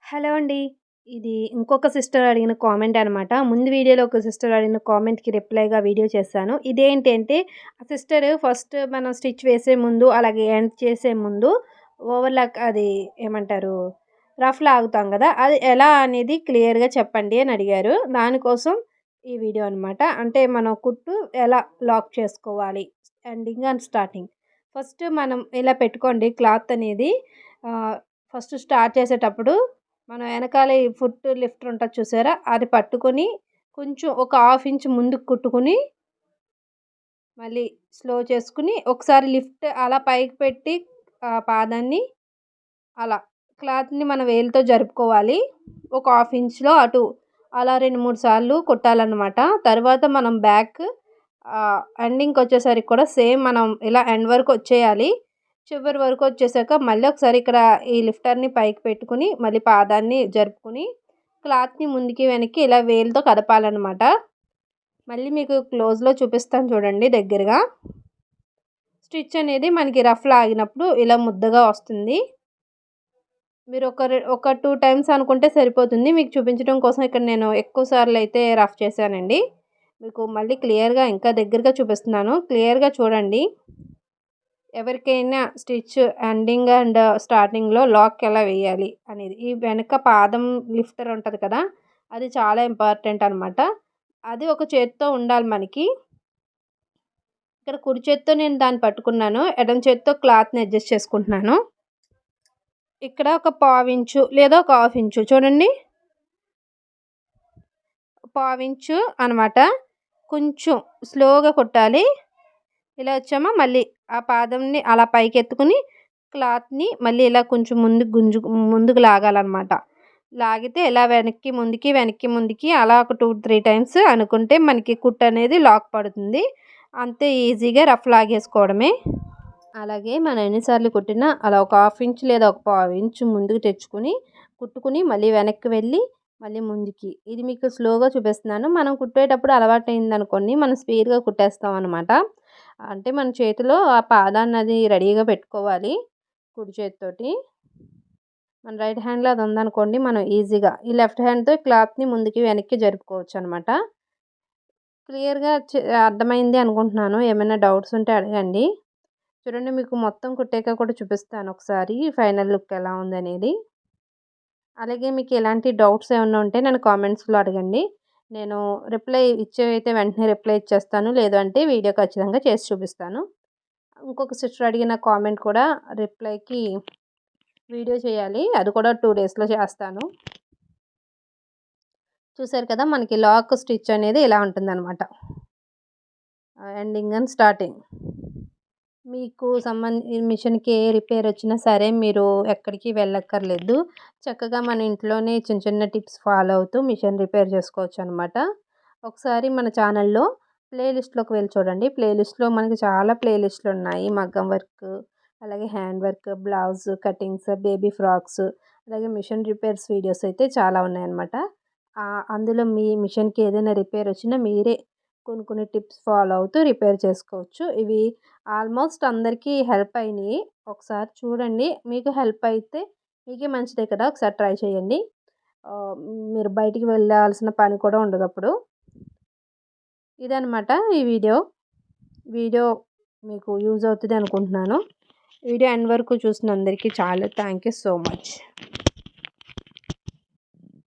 Hello అండి. ఇది ఇంకొక సిస్టర్ అడిగిన కామెంట్ అనమాట. ముందు వీడియోలో ఒక సిస్టర్ అడిగిన కామెంట్‌కి రిప్లైగా వీడియో చేశాను. ఇదేంటి అంటే ఆ సిస్టర్ ఫస్ట్ మనం స్టిచ్ వేసే ముందు, అలాగే ఎండ్ చేసే ముందు ఓవర్‌లాక్ అది ఏమంటారు? రఫ్ లాగుతాం గదా! అది ఎలా అనేది క్లియర్‌గా చెప్పండి అని అడిగారు. దానికోసం ఈ వీడియో అనమాట. అంటే మనం కుట్టు ఎలా లాక్ చేసుకోవాలి? Ending and starting. ఫస్ట్ మనం ఇలా పెట్టుకోండి క్లాత్ అనేది. ఆహ్, ఫస్ట్ స్టార్ట్ చేసేటప్పుడు మనం ఎనకాల ఈ ఫుట్ లిఫ్టర్ ఉంటది చూసారా? అది పట్టుకొని కొంచెం ఒక హాఫ్ ఇంచ్ ముందుకు కుట్టుకొని, మళ్ళీ స్లో చేసుకొని, ఒకసారి లిఫ్ట్ అలా పైకి పెట్టి పాదాన్ని అలా క్లాత్‌ని మన వేలుతో జరుపుకోవాలి. ఒక హాఫ్ ఇంచ్‌లో అటు అలా 2, 3 సార్లు కుట్టాలనమాట. తర్వాత మనం బ్యాక్ ఎండింగ్‌కొచ్చేసరికి కూడా సేమ్ మనం ఇలా ఎండ్ వరకు వచ్చేయాలి. చివరి వరకు వచ్చేసాక మళ్ళీ ఒకసారి ఇక్కడ ఈ లిఫ్టర్‌ని పైకి పెట్టుకొని, మళ్ళీ పాదాన్ని జరుపుకొని, క్లాత్‌ని ముందుకి, వెనక్కి ఇలా వేలుతో కదపాలనమాట. మళ్ళీ మీకు క్లోజ్‌లో చూపిస్తాను చూడండి దగ్గరగా. స్టిచ్ అనేది మనకి రఫ్ లాగినప్పుడు ఇలా ముద్దగా వస్తుంది. మీరు ఒక 2 టైమ్స్ అనుకుంటే సరిపోతుంది. మీకు చూపించడం కోసం ఇక్కడ నేను ఎక్కువ సార్లయితే రఫ్ చేశానండి. మీకు మళ్ళీ క్లియర్‌గా ఇంకా దగ్గరగా చూపిస్తున్నాను. క్లియర్‌గా చూడండి. ఎవరికైనా స్టిచ్ ఎండింగ్ అండ్ స్టార్టింగ్‌లో లాక్ ఎలా వేయాలి అనేది. ఈ వెనక పాదం లిఫ్టర్ ఉంటది కదా! అది చాలా ఇంపార్టెంట్ అనమాట. అది ఒక చేత్తో ఉండాలి మనకి. ఇక్కడ కుడి చేత్తో నేను దాన్ని పట్టుకున్నాను. ఎడమ చేత్తో క్లాత్‌ని అడ్జస్ట్ చేసుకుంటున్నాను. ఇక్కడ ఒక పావించు లేదా ఒక హాఫ్ ఇంచు చూడండి. పావించు అనమాట. కొంచెం స్లోగా కుట్టాలి. ఇలా వచ్చామా మళ్ళీ ఆ పాదంని అలా పైకెత్తుకొని క్లాత్‌ని మళ్ళీ ఇలా కొంచెం ముందుకు లాగాలనమాట. లాగితే ఇలా వెనక్కి, ముందుకి, వెనక్కి, ముందుకి అలా ఒక 2, 3 టైమ్స్ అనుకుంటే మనకి కుట్టు అనేది లాక్ పడుతుంది. అంతే ఈజీగా రఫ్ లాగేసుకోవడమే. అలాగే మనం ఎన్ని సార్లు కుట్టినా అలా ఒక హాఫ్ ఇంచ్ లేదా ఒక పావు ఇంచు ముందుకు తెచ్చుకొని, కుట్టుకొని మళ్ళీ వెనక్కి వెళ్ళి, మళ్ళీ ముందుకి. ఇది మీకు స్లోగా చూపిస్తున్నాను. మనం కుట్టేటప్పుడు అలవాటయిందనుకోండి మనం స్పీడ్‌గా కుట్టేస్తాం అనమాట. అంటే మన చేతిలో ఆ పాదాన్నది రెడీగా పెట్టుకోవాలి కుడి చేత్తోటి. మన రైట్ హ్యాండ్‌లో అది ఉందనుకోండి మనం ఈజీగా ఈ లెఫ్ట్ హ్యాండ్‌తో క్లాత్‌ని ముందుకి, వెనక్కి జరుపుకోవచ్చనమాట. క్లియర్‌గా అర్థమైంది అనుకుంటున్నాను. ఏమైనా డౌట్స్ ఉంటే అడగండి. చూడండి మీకు మొత్తం కుట్టాక కూడా చూపిస్తాను ఒకసారి ఫైనల్ లుక్ ఎలా ఉందనేది. అలాగే మీకు ఎలాంటి డౌట్స్ ఏమన్నా ఉంటే నన్ను కామెంట్స్‌లో అడగండి. నేను రిప్లై ఇచ్చేవైతే వెంటనే రిప్లై ఇచ్చేస్తాను. లేదు అంటే వీడియో ఖచ్చితంగా చేసి చూపిస్తాను. ఇంకొక సిస్టర్ అడిగిన కామెంట్ కూడా రిప్లైకి వీడియో చేయాలి. అది కూడా 2 డేస్‌లో చేస్తాను. చూసారు కదా! మనకి లాక్ స్టిచ్ అనేది ఇలా ఉంటుందనమాట. Ending and starting. మీకు మిషన్‌కి ఏ రిపేర్ వచ్చినా సరే మీరు ఎక్కడికి వెళ్ళక్కర్లేదు. చక్కగా మన ఇంట్లోనే చిన్న చిన్న టిప్స్ ఫాలో అవుతూ మిషన్ రిపేర్ చేసుకోవచ్చనమాట. ఒకసారి మన ఛానల్‌లో ప్లేలిస్ట్‌లోకి వెళ్ళి చూడండి. ప్లేలిస్ట్‌లో మనకి చాలా ప్లేలిస్ట్‌లున్నాయి. మగ్గం వర్క్, అలాగే hand work, blouse cuttings, baby frocks, అలాగే మిషన్ రిపేర్స్ వీడియోస్ అయితే చాలా ఉన్నాయన్నమాట. అందులో మీ మిషన్‌కి ఏదైనా రిపేర్ వచ్చినా మీరే కొన్ని టిప్స్ ఫాలో అవుతూ రిపేర్ చేసుకోవచ్చు. ఇవి ఆల్మోస్ట్ అందరికీ హెల్ప్ అయినాయి. ఒకసారి చూడండి. మీకు హెల్ప్ అయితే మీకే మంచిదే కదా! ఒకసారి ట్రై చేయండి. ఆహ్, మీరు బయటికి వెళ్ళాల్సిన పని కూడా ఉండదప్పుడు. ఇదనమాట ఈ వీడియో. వీడియో మీకు యూజ్ అవుతది అనుకుంటున్నాను. వీడియో ఎండ్ వరకు చూసిన అందరికీ చాలా థ్యాంక్ యూ సో మచ్.